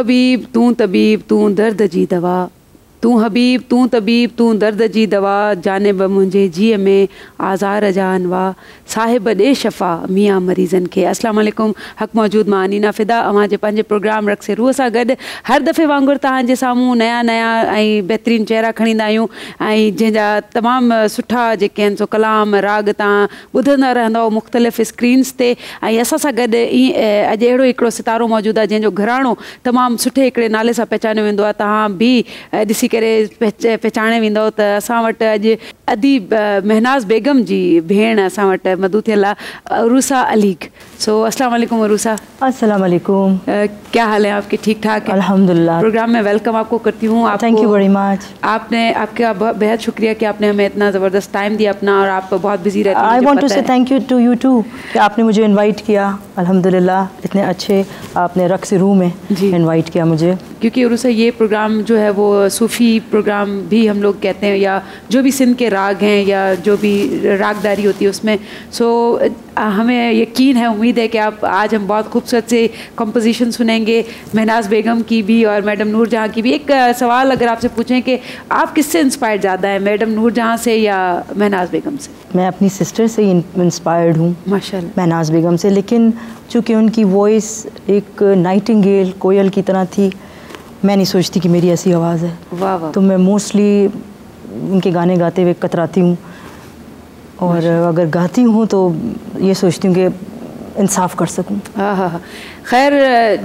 हबीब तूं तबीब तूं दर्द जी दवा, तूं हबीब तूं तबीब तूं दर्द जी दवा, जानिब मुंहिंजे जीअ में आज़ार जा अनवा, साहिब ॾे शफ़ा मियाँ मरीज़नि खे। अस्सलाम वालेकुम, हक़ मौजूद मां अनीना फ़िदा अवां जे पंहिंजे प्रोग्राम रक्स रूह सां गॾु हर दफ़े वांगुरु तव्हांजे साम्हूं नया नया ऐं बहितरीनु चहिरा खणींदा आहियूं, ऐं जंहिंजा तमामु सुठा जेके आहिनि सो कलाम राग तव्हां ॿुधंदा रहंदव मुख़्तलिफ़ स्क्रीन्स ते। ऐं असां सां गॾु अॼु अहिड़ो हिकिड़ो सितारो मौजूदु आहे जंहिंजो घराणो तमामु सुठे हिकिड़े नाले सां पहचानियो वेंदो आहे। तव्हां बि ॾिसी करे पहचाने वेंदव त असां वटि अॼु अदीब महनाज़ बेगम जी भेण असां वटि मधु थियल आहे, अरूसा अलीग। सो अस्सलाम वालेकुम अरूसा। अस्सलाम वालेकुम। क्या हाल है आपके? ठीक ठाक है अल्हम्दुलिल्लाह। प्रोग्राम में वेलकम आपको करती हूँ। Thank you very much. आपका बेहद शुक्रिया कि आपने हमें इतना ज़बरदस्त टाइम दिया अपना, और आप बहुत बिजी रहती हैं। I want to say thank you to you too कि आपने मुझे इनवाइट किया। अल्हम्दुलिल्लाह इतने अच्छे आपने रक्स रूम में इनवाइट किया मुझे, क्योंकि अरूसा ये प्रोग्राम जो है वो सूफ़ी प्रोग्राम भी हम लोग कहते हैं, या जो भी सिंध के राग हैं या जो भी रागदारी होती है उसमें। सो हमें यकीन है, उम्मीद है कि आप आज हम बहुत खूबसूरत से कंपोजिशन सुनेंगे महनाज़ बेगम की भी और मैडम नूरजहाँ की भी। एक सवाल अगर आपसे पूछें कि आप किससे इंस्पायर्ड ज़्यादा हैं, मैडम नूरजहाँ से या महनाज़ बेगम से? मैं अपनी सिस्टर से ही इंस्पायर्ड हूँ माशाल्लाह, महनाज़ बेगम से। लेकिन चूँकि उनकी वॉइस एक नाइटिंगेल कोयल की तरह थी, मैं नहीं सोचती कि मेरी ऐसी आवाज़ है। वाह वाह। तो मैं मोस्टली उनके गाने गाते हुए कतराती हूँ, और अगर गाती हूँ तो ये सोचती हूँ कि इंसाफ़ कर सकूँ। हाँ हाँ हाँ। ख़ैर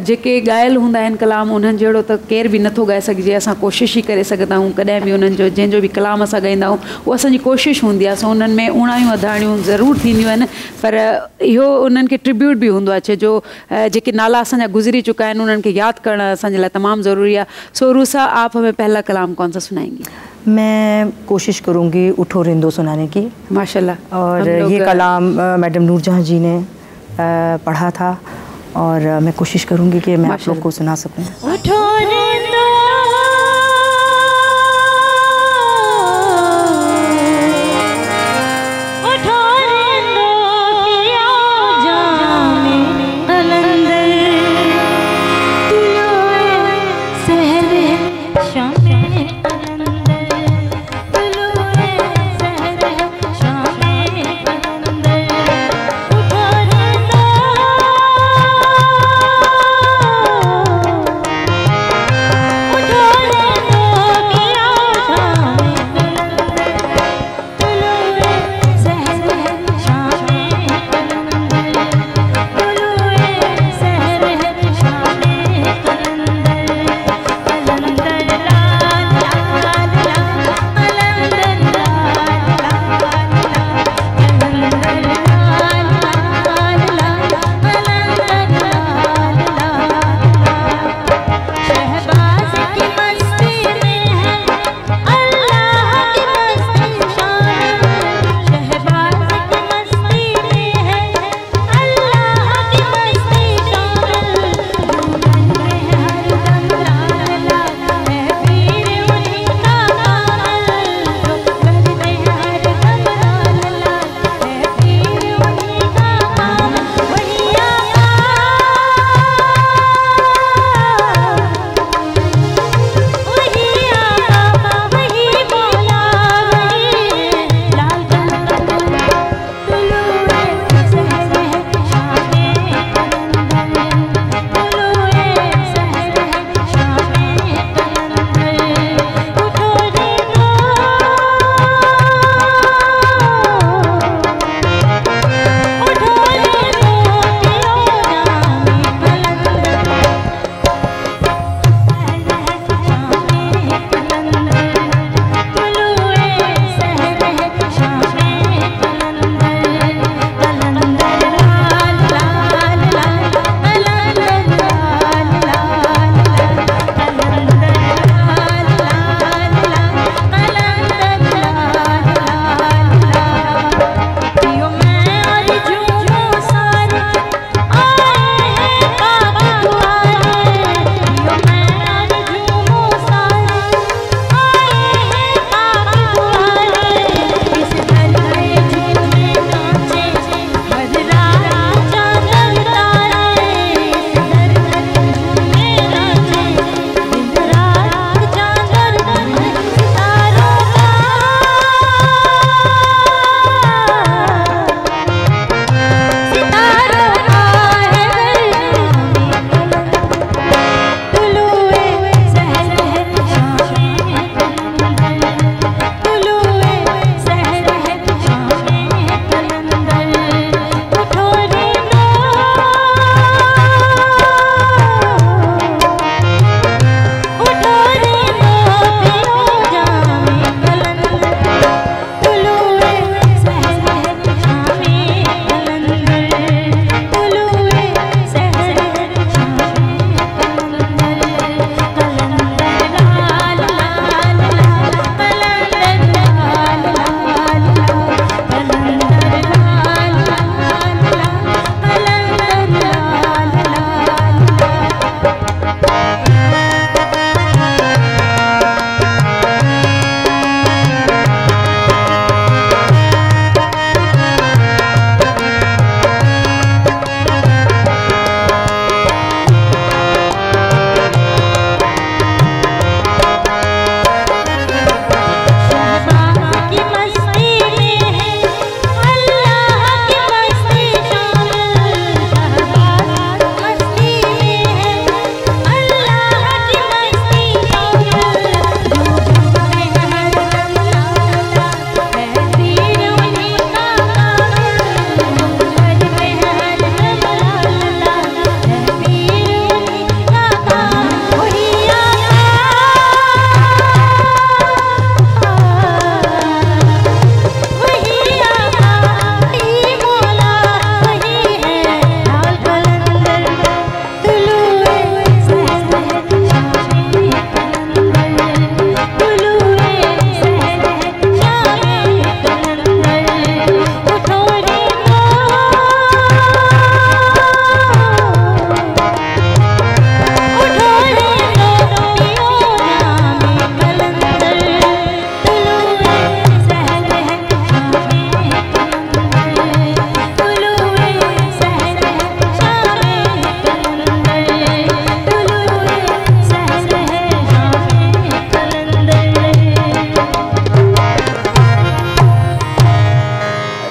जेके ॻायल हूंदा आहिनि कलाम, उन्हनि जहिड़ो त केर बि नथो ॻाए सघिजे। असां कोशिशि ई करे सघंदा आहियूं कॾहिं बि उन्हनि जो जंहिंजो बि कलाम असां ॻाईंदा आहियूं उहा असांजी कोशिशि हूंदी आहे। सो उन्हनि में उणायूं अधाणियूं ज़रूरु थींदियूं आहिनि, पर इहो उन्हनि खे ट्रिब्यूट बि हूंदो आहे जो जेके नाला असांजा गुज़री चुका आहिनि उन्हनि खे यादि करणु असांजे लाइ तमामु ज़रूरी आहे। सो रूसा, आप हमें पहला कलाम कौन सा सुनाएंगी? मैं कोशिश करूँगी उठो रिंदो सुनाने की। माशाल्लाह। और ये कलाम मैडम नूरजहाँ जी ने पढ़ा था, और मैं कोशिश करूँगी कि मैं आप लोग को सुना सकूँ। उठो रिंदो उठो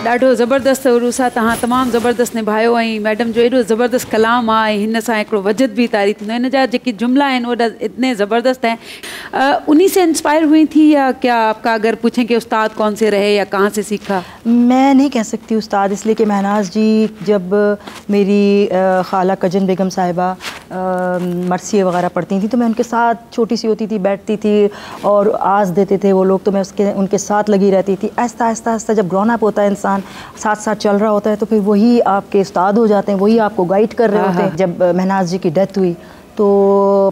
ॾाढो ज़बरदस्त उरूसा तव्हां तमामु ज़बरदस्त निभायो ऐं मैडम जो एॾो ज़बरदस्त कलाम आहे हिन सां हिकिड़ो वजद बि तारी थींदो हिन जा जेके जुमला आहिनि वॾा इतने ज़बरदस्त हैं उन्हीं से इंस्पायर हुई थी या क्या आपका अगर पूछें कि उस्ताद कौन से रहे या कहाँ से सीखा? मैं नहीं कह सकती उस्ताद, इसलिए कि महनाज जी जब मेरी खाला कजन बेगम साहिबा मरसिए वगैरह पढ़ती थी तो मैं उनके साथ छोटी सी होती थी, बैठती थी और आज़ देते थे वो लोग, तो मैं उनके साथ लगी रहती थी। आहिस्ता आहिस्ता आहिस्ता जब ग्रोन अप होता है इंसान, साथ साथ चल रहा होता है, तो फिर वही आपके उस्ताद हो जाते हैं, वही आपको गाइड कर रहे होते हैं। जब महनाज जी की डेथ हुई तो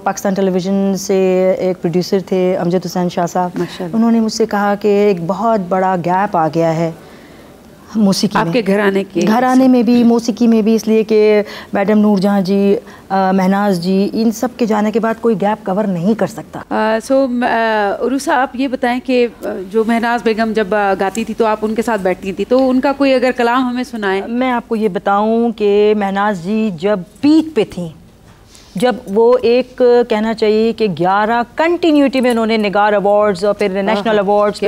पाकिस्तान टेलीविज़न से एक प्रोड्यूसर थे अमजद हुसैन शाह साहब, उन्होंने मुझसे कहा कि एक बहुत बड़ा गैप आ गया है मौसीकी आपके घराने में भी, मौसीकी में भी, इसलिए कि मैडम नूरजहां जी, महनाज जी, इन सब के जाने के बाद कोई गैप कवर नहीं कर सकता। उरूसा आप ये बताएं कि जो महनाज बेगम जब गाती थी तो आप उनके साथ बैठती थी, तो उनका कोई अगर कलाम हमें सुनाएं। मैं आपको ये बताऊं कि महनाज जी जब पीक पे थी, जब वो एक कहना चाहिए कि 11 कंटिन्यूटी में उन्होंने निगार अवार्ड्स और फिर नेशनल अवार्ड्स,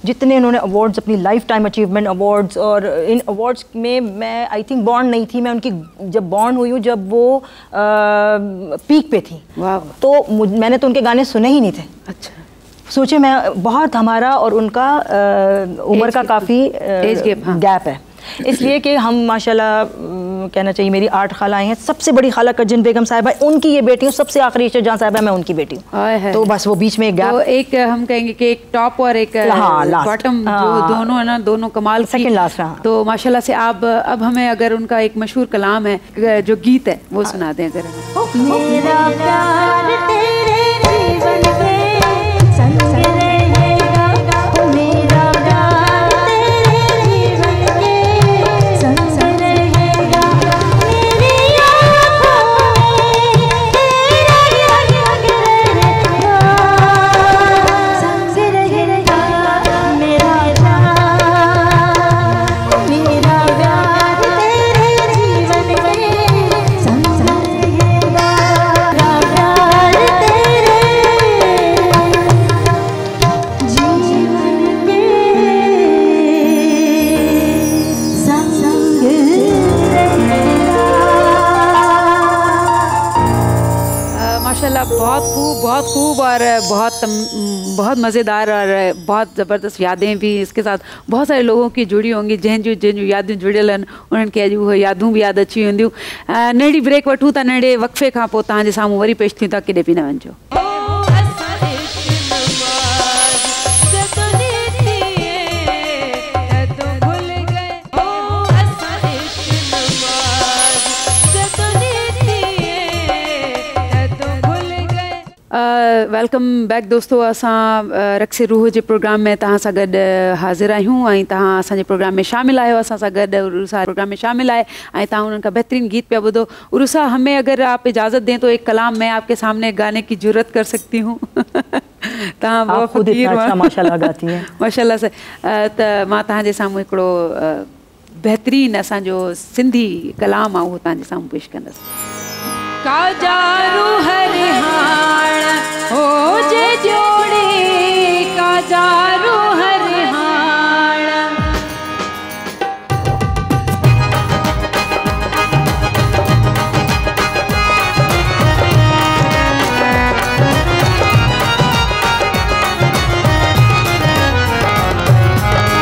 जितने उन्होंने अवार्ड्स अपनी लाइफ टाइम अचीवमेंट अवार्ड्स, और इन अवार्ड्स में मैं आई थिंक बॉर्न नहीं थी, मैं उनकी जब बॉर्न हुई हूँ जब वो पीक पे थी, तो मैंने तो उनके गाने सुने ही नहीं थे। अच्छा, सोचे मैं बहुत हमारा और उनका उम्र का काफ़ी गैप है, इसलिए कि हम माशाल्लाह कहना चाहिए मेरी 8 खालाएँ हैं, सबसे बड़ी खाला कजन बेगम साहिबा उनकी ये बेटी हूँ, सबसे आखिरी जहाँ साहिबा मैं उनकी बेटी हूँ, तो बस वो बीच में एक गैप, तो एक हम कहेंगे कि एक टॉप और एक बॉटम, जो दोनों है ना, दोनों कमाल, सेकंड लास्ट रहा। तो माशाल्लाह से आप अब हमें अगर उनका एक मशहूर कलाम है जो गीत है वो सुना दें अगर। मेरा प्यार तेरे जीवन के संग रहेगा, मेरा प्यार तेरे जीवन के संग रहेगा, मेरी आँखों में तेरा रंग रहेगा, संग रहेगा, मेरा प्यार तेरे जीवन के संग रहेगा, माशाल्लाह बहुत खूब और बहुत मज़ेदार और बहुत ज़बरदस्त यादें भी इसके साथ बहुत सारे लोगों की जुड़ी होंगी, जंहिंजूं यादूं जुड़ियल आहिनि उन्हनि खे अॼु उहे यादूं बि यादि अची वेंदियूं। नंढी ब्रेक वठूं था, नंढे वक़फ़े खां पोइ तव्हांजे साम्हूं वरी पेश थियूं था, केॾे बि न वञिजो। वेलकम बैक दोस्तों, असां रक्स रूह जे प्रोग्राम में तव्हां सां गॾु हाज़िर आहियूं ऐं तव्हां असांजे प्रोग्राम में शामिल आहियो, असां सां गॾु उरूसा प्रोग्राम में शामिल आहे ऐं तव्हां उन्हनि खां बहतरीन गीत पिया ॿुधो। उरूसा, हमें अगर आप इजाज़त दें तो एक कलाम मैं आपके सामने गाने की जुर्रत कर सकती हूँ? तव्हां बहुत फ़क़ीर माशाल्लाह गाती हैं। माशाल्लाह से त मां तव्हांजे साम्हूं हिकिड़ो बहतरीन असांजो सिंधी कलाम आहे उहो तव्हांजे साम्हूं पेश कंदसि। काजारू हरिहाण हो जे जोड़ी, काजारू हरिहाण,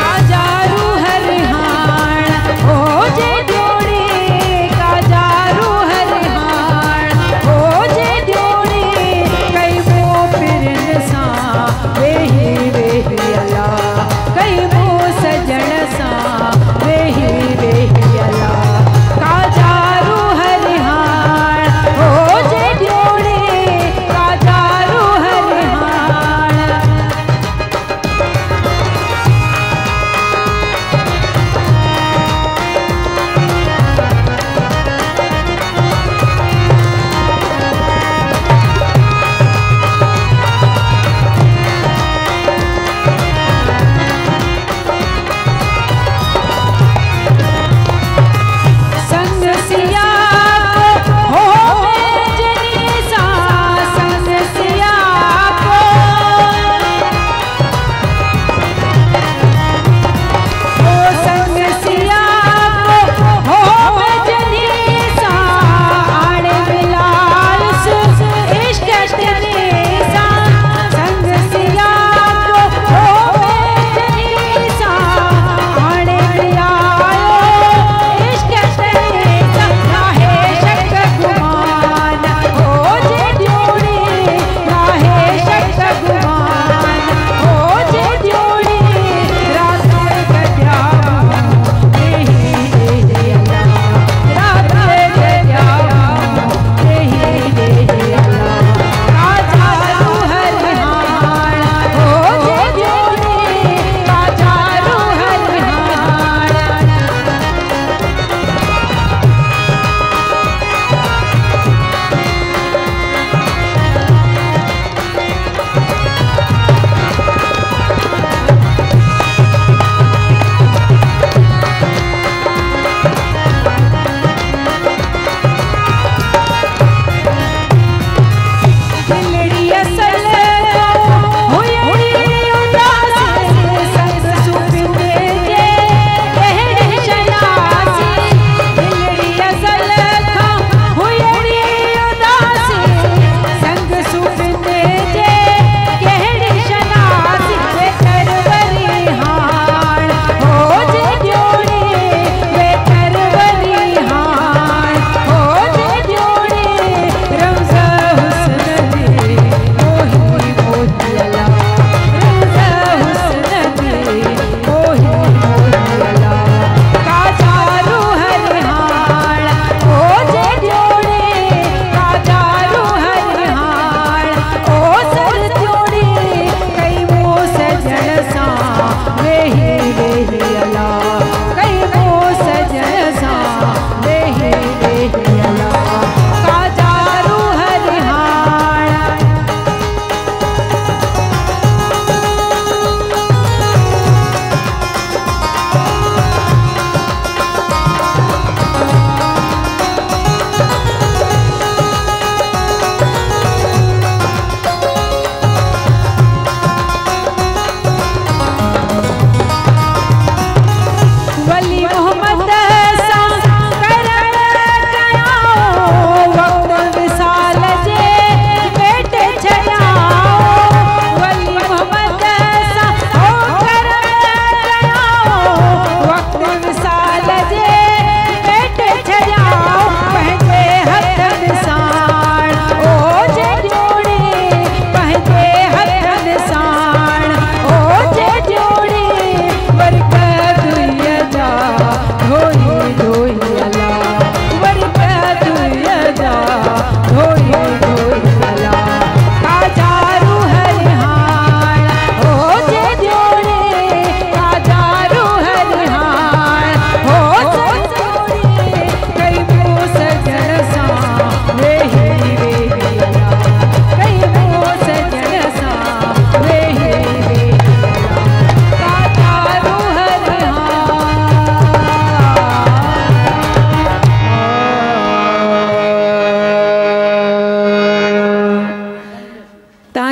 काजारू हरिहाण हो जे जोड़ी, काजारू हरिहाण हो जे जोड़ी, कई वो फिरन सां वेही वेही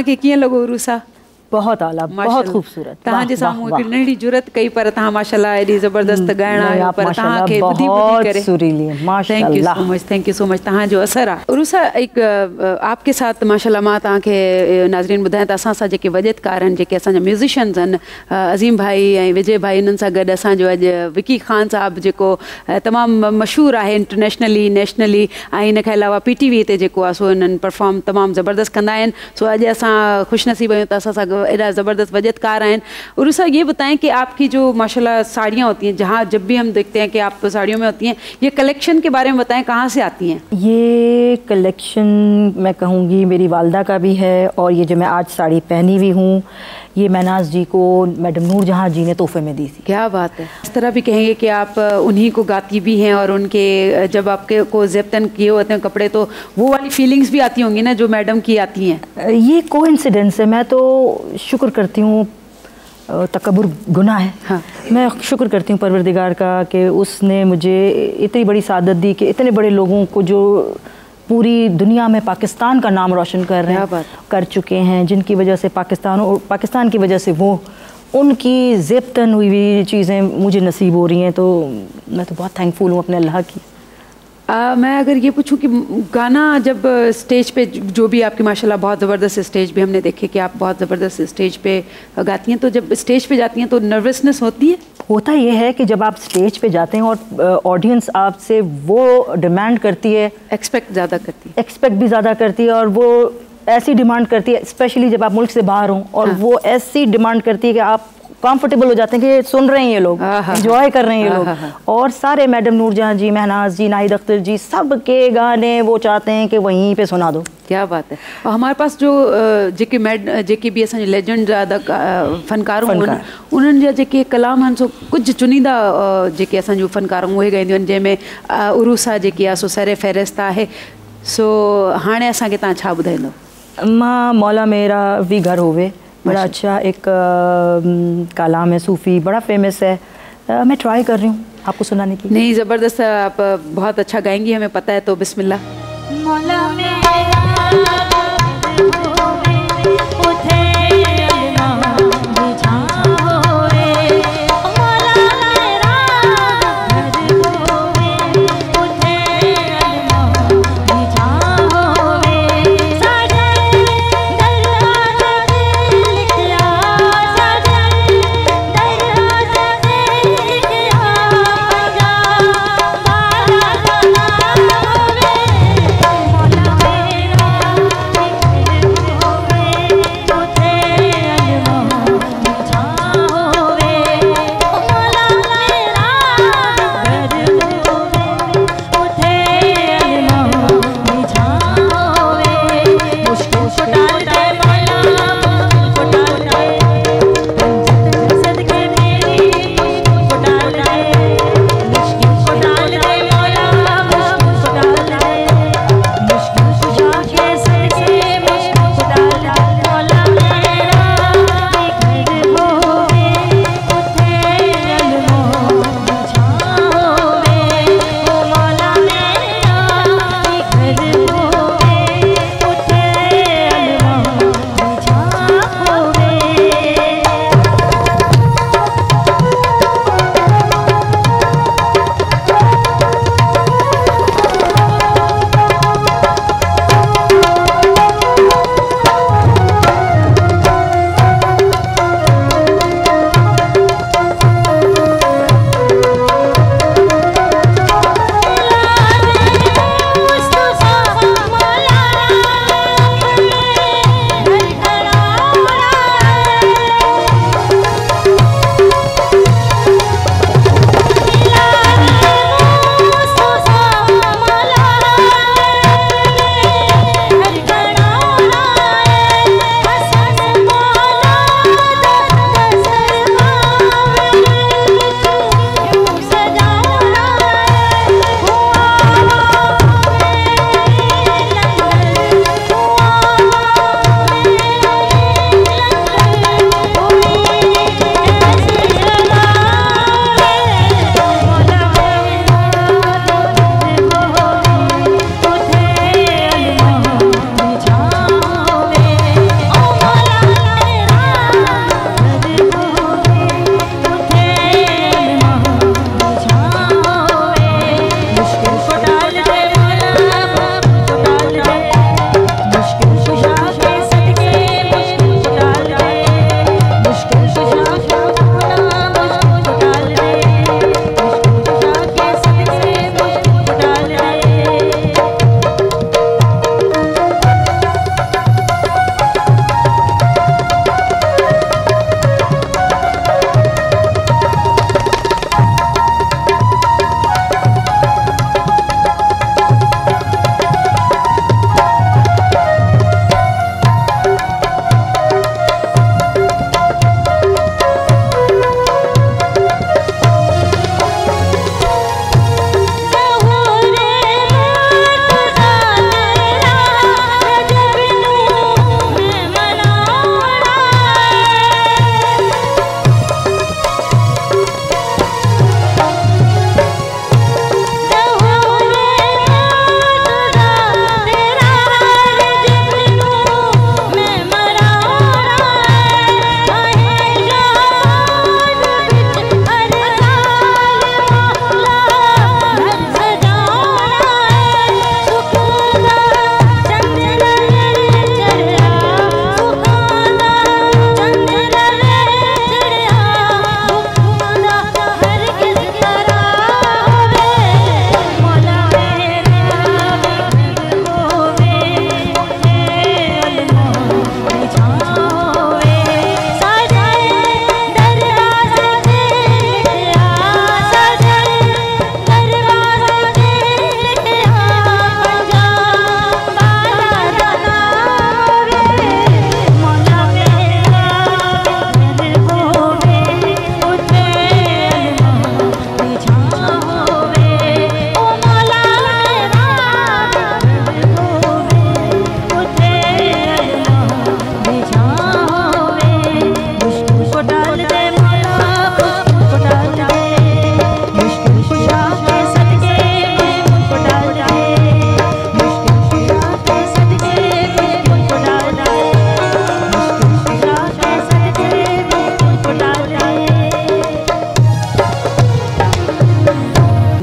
तव्हांखे कीअं लॻो उरूसा? बहुत आला, बहुत खूबसूरत। तव्हांजे साम्हूं हिकु नंढी जुरत कई पर तव्हां माशाल्लाह एॾी ज़बरदस्त ॻाइण आहियो, पर तव्हांखे ॿुधी करे thank you so much, thank you so much, तव्हांजो असरु आहे। उरूसा हिकु आपके साथ माशाल्लाह मां तव्हांखे नाज़रीन ॿुधायां त असां सां जेके वजदकार आहिनि, जेके असांजा म्यूज़िशियन्स आहिनि, अज़ीम भाई ऐं विजय भाई, उन्हनि सां गॾु असांजो अॼु विकी ख़ान साहिबु जेको तमामु मशहूरु आहे इंटरनेशनली नेशनली, ऐं इन खां अलावा PTV ते जेको आहे सो इन्हनि परफॉर्म तमामु ज़बरदस्त कंदा आहिनि। सो अॼु असां ख़ुशनसीब आहियूं त असां सां एॾा ज़बरदस्त वजदकार हैं। उरूसा ये बताएं कि आपकी जो माशाल्लाह साड़ियाँ होती हैं, जहाँ जब भी हम देखते हैं कि आप साड़ियों में होती हैं, ये कलेक्शन के बारे में बताएं, कहाँ से आती हैं? ये कलेक्शन मैं कहूँगी मेरी वालदा का भी है, और ये जो मैं आज साड़ी पहनी हुई हूँ ये महनाज जी को मैडम नूरजहाँ जी ने तोहफे में दी थी। क्या बात है। इस तरह भी कहेंगे कि आप उन्हीं को गाती भी हैं, और उनके जब आपके को ज़ेबतन किए होते हैं कपड़े तो वो वाली फीलिंग्स भी आती होंगी ना जो मैडम की आती हैं? ये कोइंसिडेंस है। मैं तो शुक्र करती हूँ, तकब्बुर गुनाह है। हाँ। मैं शुक्र करती हूँ परवरदिगार का कि उसने मुझे इतनी बड़ी सादत दी कि इतने बड़े लोगों को जो पूरी दुनिया में पाकिस्तान का नाम रोशन कर चुके हैं, जिनकी वजह से पाकिस्तान की वजह से वो उनकी ज़ेबतन हुई चीज़ें मुझे नसीब हो रही हैं, तो मैं तो बहुत थैंकफुल हूँ अपने अल्लाह की। मैं अगर ये पूछूं कि गाना जब स्टेज पे जो भी आपकी माशाल्लाह बहुत ज़बरदस्त स्टेज पे हमने देखे कि आप बहुत ज़बरदस्त स्टेज पे गाती हैं, तो जब स्टेज पे जाती हैं तो नर्वसनेस होती है? होता ये है कि जब आप स्टेज पे जाते हैं और ऑडियंस आपसे वो डिमांड करती है, एक्सपेक्ट भी ज़्यादा करती है, और वो ऐसी डिमांड करती है, स्पेशली जब आप मुल्क से बाहर हों, और हाँ। वो ऐसी डिमांड करती है कि आप कंफर्टेबल हो जाते हैं कि सुन रहे हैं ये लोग, एंजॉय कर रहे हैं ये लोग। और सारे मैडम नूरजहाँ जी, महनाज जी, नाहिद अख्तर जी, सब के गाने वो चाहते हैं कि वहीं पे सुना दो। क्या बात है। और हमारे पास जो जेके भी असांजे लेजेंड फ़नकार उन्हनि जा जेके कलाम आहिनि सो कुझु चुनींदा जेके असांजो फ़नकार उहे ॻाईंदियूं आहिनि, जंहिंमें उरूसा जेकी आहे सो सर फ़हरिस्त आहे। सो हाणे असांखे तव्हां छा ॿुधाईंदो? मां मौला मेरा भी घर होवे, बड़ा अच्छा एक कलाम है, सूफ़ी, बड़ा फेमस है। मैं ट्राई कर रही हूँ आपको सुनाने की। नहीं, ज़बरदस्त, आप बहुत अच्छा गाएंगी, हमें पता है। तो बिस्मिल्लाह। Hola,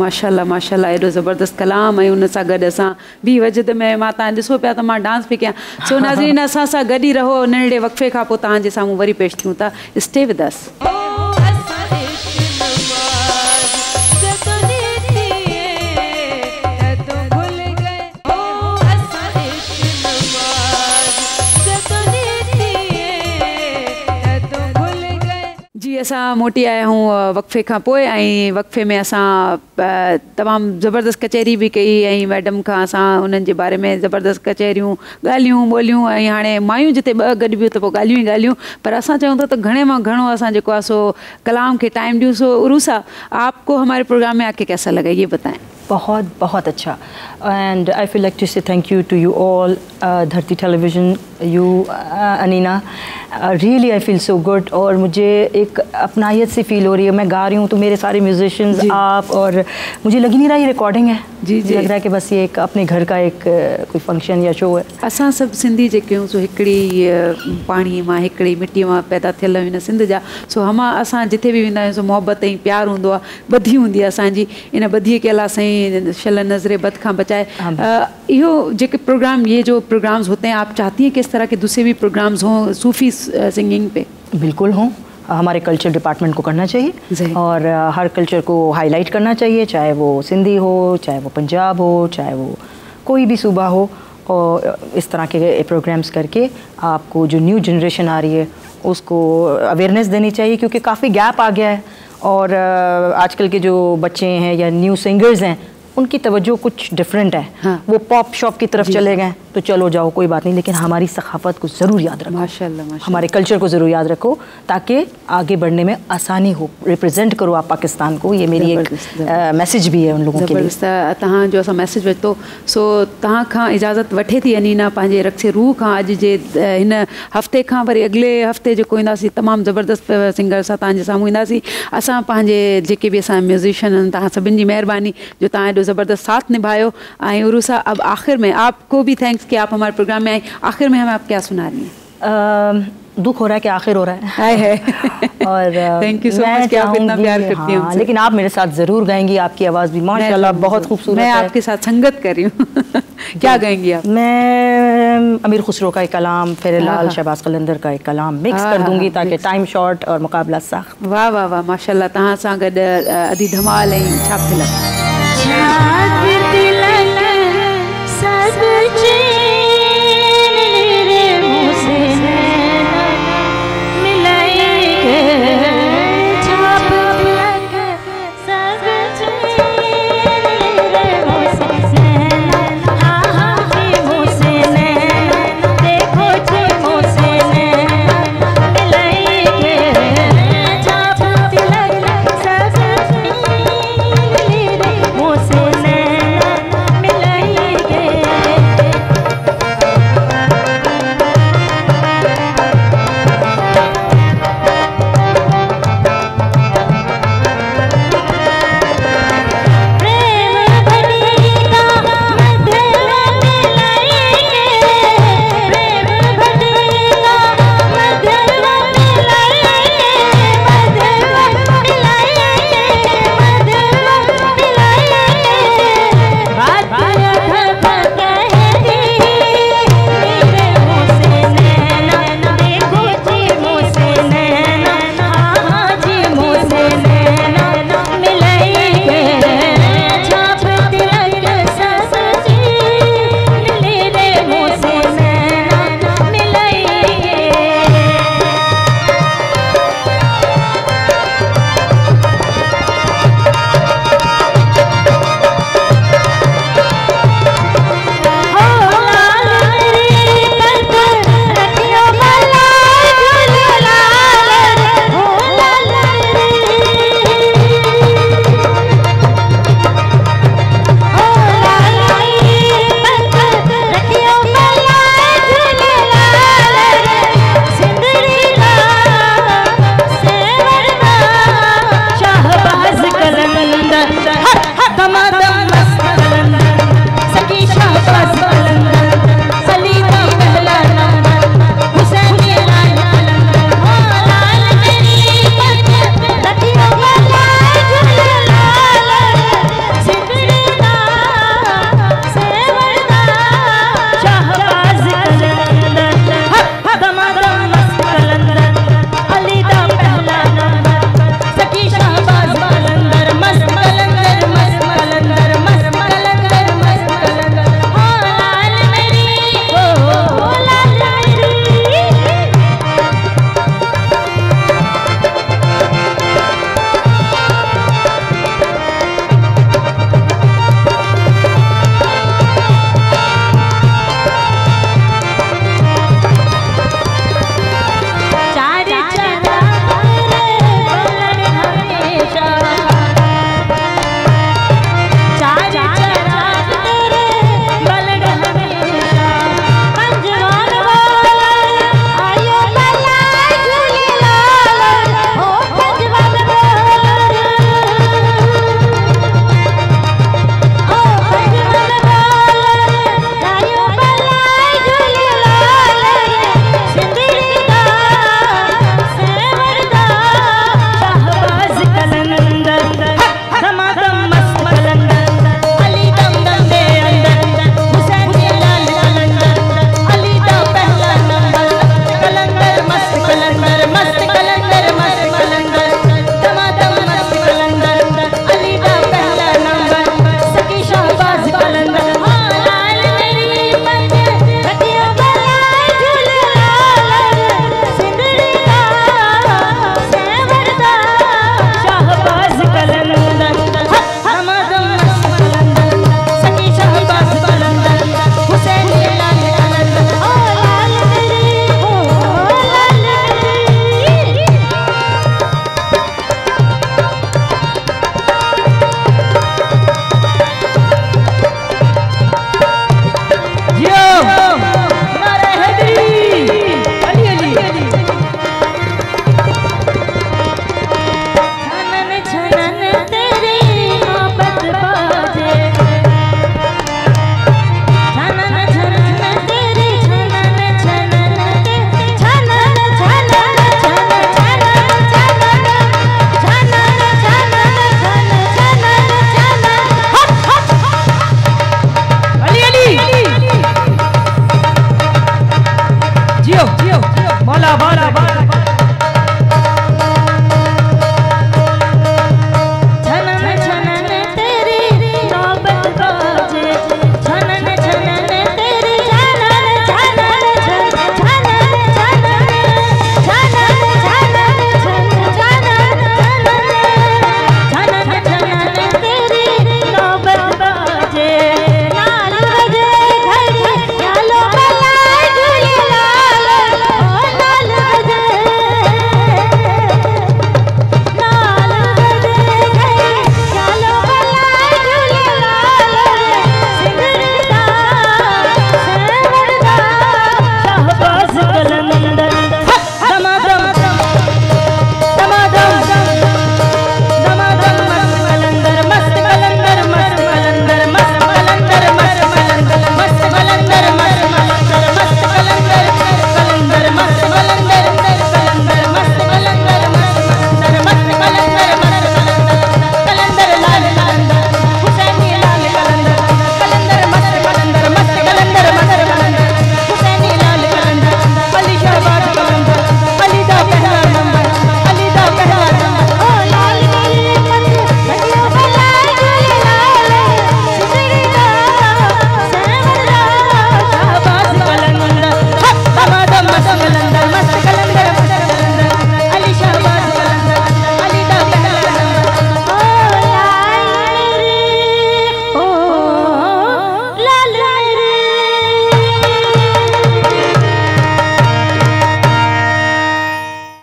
माशाल्लाह माशाल्लाह, एॾो ज़बरदस्त कलाम ऐं उन सां गॾु असां बि वजद में मां तव्हां ॾिसो पिया त मां डांस पई कयां। सो नाज़रीन, असां सां गॾु ई रहो, नंढड़े वक़फ़े खां पोइ तव्हांजे साम्हूं वरी पेश थियूं था। Stay with us. जी, असां मोटी आया आहियूं वक़फ़े खां पोइ, ऐं वक़फ़े में असां तमामु ज़बरदस्त कचहरी बि कई, ऐं मैडम खां असां उन्हनि जे बारे में ज़बरदस्त कचहरियूं ॻाल्हियूं ॿोलियूं, ऐं हाणे मायूं जिते ॿ गॾु बियूं त पोइ ॻाल्हियूं ई ॻाल्हियूं। पर असां चऊं था त घणे मां घणो असां जेको आहे सो कलाम खे टाइम ॾियूं। सो उरूसा, आपको हमारे प्रोग्राम में आके कैसा लगा, ये बताएं। बहुत बहुत अच्छा, and I feel like to say thank you to you all, Dharti television, you Anina, really I feel so good. और मुझे एक अपनायत सी फील हो रही है। मैं गा रही हूँ तो मेरे सारे म्यूजिशियंस, आप, और मुझे लग ही नहीं रहा ये रिकॉर्डिंग है। जी जी, लग रहा है कि बस ये एक अपने घर का एक कोई फंक्शन या शो है। असां सभु सिंधी जेके आहियूं सो हिकिड़ी पाणीअ मां, हिकिड़ी मिटीअ मां पैदा थियल आहियूं, सिंध जा। सो असां जिथे बि वेंदा आहियूं सो मोहबत ऐं प्यार हूंदो आहे, ॿधी हूंदी आहे असांजी। इन ॿधीअ खे अलाह साईं शल नज़रे बद खां बचाए। इहो जेके प्रोग्राम, ये जो प्रोग्राम्स होते हैं, आप चाहती हैं कि इस तरह के दूसरे भी प्रोग्राम्स हों सूफ़ी सिंगिंग पे? बिल्कुल हों, हमारे कल्चर डिपार्टमेंट को करना चाहिए और हर कल्चर को हाईलाइट करना चाहिए, चाहे वो सिंधी हो, चाहे वो पंजाब हो, चाहे वो कोई भी सूबा हो। और इस तरह के प्रोग्राम्स करके आपको जो न्यू जनरेशन आ रही है उसको अवेयरनेस देनी चाहिए, क्योंकि काफ़ी गैप आ गया है। और आजकल के जो बच्चे हैं या न्यू सिंगर्स हैं, उनकी तवज्जो कुछ डिफरेंट है। हाँ। वो पॉप शॉप की तरफ चले गए तो चलो जाओ, कोई बात नहीं, लेकिन हमारी सखाफत को ज़रूर याद रखो। माशाल्लाह माशाल्लाह, हमारे कल्चर को ज़रूर याद रखो ताकि आगे बढ़ने में आसानी हो। रिप्रेजेंट करो आप पाकिस्तान को, ये मेरी एक मैसेज भी है उन लोगों के लिए। तव्हां जो असां मैसेज वरितो, सो तव्हां खां इजाज़त वठे थी अनीना पंहिंजे रक्से रूह खां। अॼु जे हिन हफ़्ते खां वरी अॻिले हफ़्ते जेको ईंदासीं, तमामु ज़बरदस्त सिंगर सां तव्हांजे साम्हूं ईंदासीं। असां पंहिंजे जेके बि असां म्यूज़िशियन आहिनि, तव्हां सभिनी जी महिरबानी जो तव्हां एॾो ज़बरदस्त साथ निभायो। ऐं उरूसा, अब आखिर में आपको भी थैंक्स कि आप हमारे प्रोग्राम में आए। आखिर में हमें आप क्या सुना रही हैं? दुख हो रहा है कि आखिर हो रहा है। और थैंक यू सो मच कि आप इतना प्यार करती हैं। लेकिन आप मेरे साथ ज़रूर गाएंगी, आपकी आवाज़ भी माशाल्लाह बहुत खूबसूरत है। मैं आपके साथ संगत कर रही हूँ। क्या गाएंगी आप? मैं अमीर खुसरो का एक कलाम, फेरेलाल शहबाज कलंदर का एक कलाम मिक्स कर दूंगी ताकि टाइम शॉर्ट और मुकाबला सख्त। वाह वाह वाह, माशाल्लाह। तव्हां सां गॾु अदी धमाल ऐं छाप तिलक। छाप तिलक सब